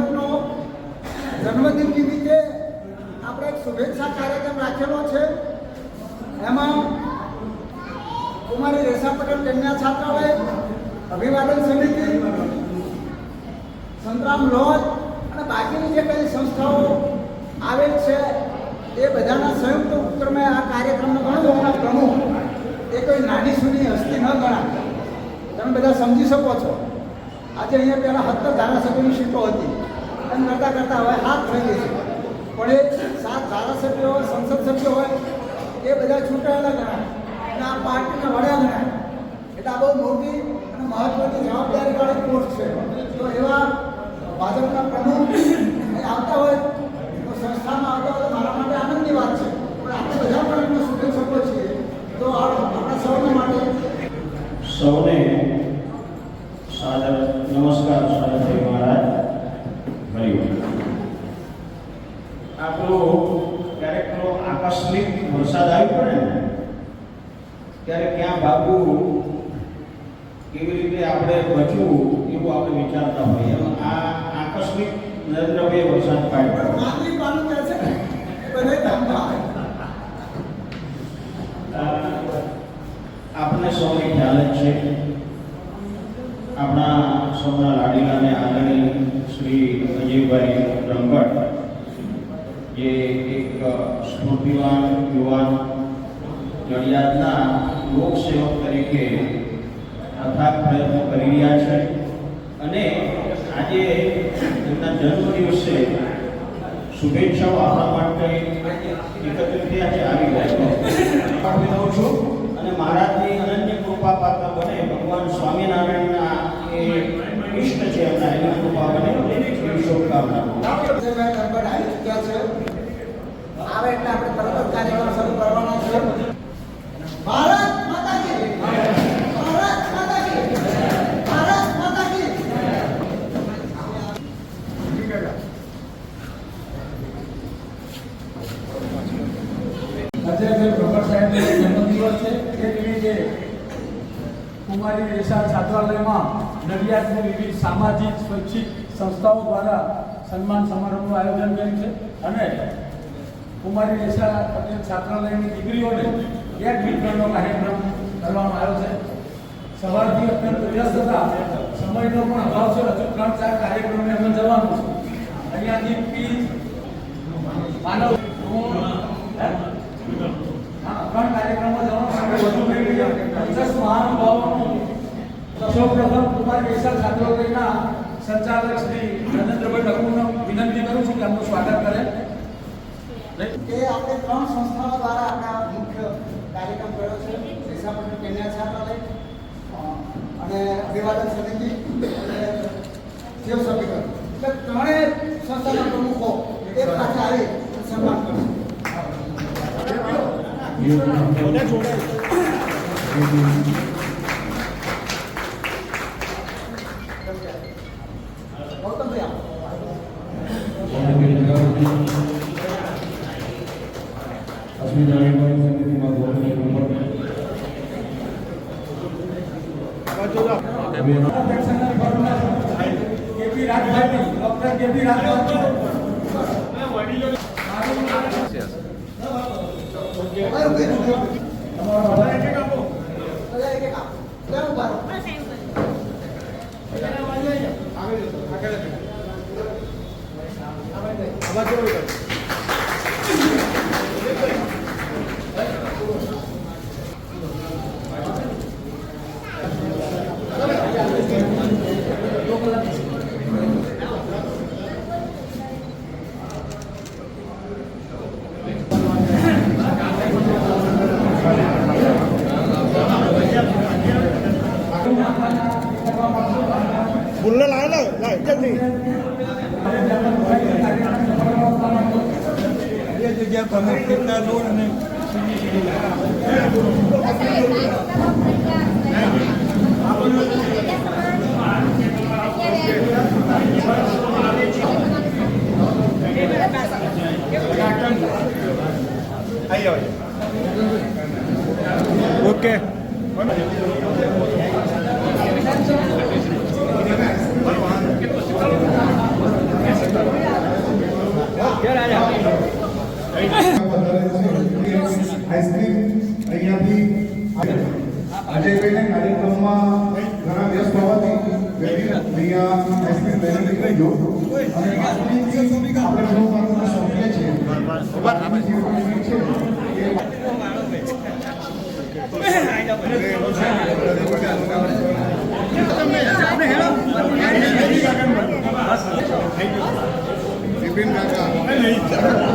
સાહેબનો જન્મદિન નિમિત્તે આપણે એક શુભેચ્છા કાર્યક્રમ રાખેલો છે. એમાં કુમારી રેસા પટેલ કન્યા છાત્રાલય, અભિવાદન સમિતિ, સંતરામ લોજ અને બાકીની જે કઈ સંસ્થાઓ આવેલ છે એ બધાના સંયુક્ત ઉપક્રમે આ કાર્યક્રમનો ઘણો પ્રમુખ એ કોઈ નાની સૂની હસ્તી ન ગણાય. તમે બધા સમજી શકો છો. આજે અહીંયા પહેલાં 17 ધારાસભ્યોની સીટો હતી, એમ કરતાં કરતાં હવે 7 થઈ ગઈ છે. પણ એ 7 ધારાસભ્યો હોય, સંસદ સભ્યો હોય, એ બધા છૂટાયેલા ગણાય અને આ પાર્ટીના વડા ગણાય. એટલે આ બહુ મોટી અને મહત્વની જવાબદારીવાળી પોસ્ટ છે. તો એવા ભાજપના પ્રમુખ આવતા હોય તો સંસ્થામાં આવતા હોય તો મારા માટે આનંદની વાત છે. પણ આપણે બધા પણ એમને શુભેચ્છકો છીએ. તો આપણા સૌને માટે સૌને સાદર નમસ્કાર. સાહેબ મહારાજ ફરી આપણો ક્યારેક આકસ્મિક વરસાદ આવી પડે ને ત્યારે ક્યાં ભાગવું, કેવી રીતે આપણે બચવું એવું આપણે વિચારતા હોઈએ. આ આકસ્મિક નરેન્દ્રભાઈ વરસાદ પાડ્યો. આપણને સૌને ખ્યાલ જ છે, આપણા સૌના લાડીલા અને આદરણીય શ્રી અજયભાઈ બ્રહ્મભટ્ટ, જે એક સ્ફૂર્તિવાન યુવાન નડિયાદના લોકસેવક તરીકે અથાગ પ્રયત્નો કરી રહ્યા છે અને આજે તેમના જન્મદિવસે શુભેચ્છાઓ આપવા માટે એકત્રિત થયા છે. આવી ગયા છું અને મહારાજની અનન્ય કૃપા પાત્ર બને, ભગવાન સ્વામિનારાયણના એ ઇષ્ટ છે એમના એની કૃપા બને એવી શુભકામના. આવી ચૂક્યા છે. આવે એટલે આપણે તરત જ કાર્યક્રમ શરૂ કરવાના છે. ભારત માતા કી, ભારત માતા કી, ભારત માતા કી. આજે જે બ્રહ્મભટ્ટ સાહેબનો જન્મદિવસ છે એ નિમિત્તે કુમારી રેસા છાત્રાલયમાં નડિયાદની વિવિધ સામાજિક સ્વૈચ્છિક સંસ્થાઓ દ્વારા સન્માન સમારોહનું આયોજન કર્યું છે અને કુમારી રેસા પટેલ છાત્રાલયની દીકરીઓને એક વિતરણનો કાર્યક્રમ કરવામાં આવ્યો છે. સવારથી અત્યંત વ્યસ્ત હતા, સમયનો પણ અભાવ છે. હજુ 3-4 કાર્યક્રમને અમે જવાનું છે. અહીંયાથી પી માનવ 3 કાર્યક્રમો જવાનું વધુ થઈ ગયા. 50 મહાનુભાવોનું સૌપ્રથમ કુમારી રેસા છાત્રાલયના સંચાલક શ્રી નરેન્દ્રભાઈ લખુને વિનંતી કરું છું કે આપનું સ્વાગત કરે. કે આપણે 3 સંસ્થાઓ દ્વારા આપણા મુખ્ય કાર્યક્રમ કર્યો છે. રેસા પટેલ કન્યા છાત્રાલય અને અભિવાદન સમિતિ અને શિવ સભ્ય. એટલે ત્રણેય સંસ્થાના પ્રમુખો એક સાથે આવી સન્માન કરશે. બોલને લાય જલ્દી એ જગ્યા તમે કેટલા લોડ ને ઓકે આઈસ્ક્રીમ અહીંયાથી અજયભાઈને કાર્યક્રમમાં ઘણા વ્યસ્ત હોવાથી અહીંયા આઈસ્ક્રીમ લઈને નીકળી ગયો અને આઈસ્ક્રીમથી આપણે ઘણું માત્ર સમજીએ છીએ બિપિન કાકા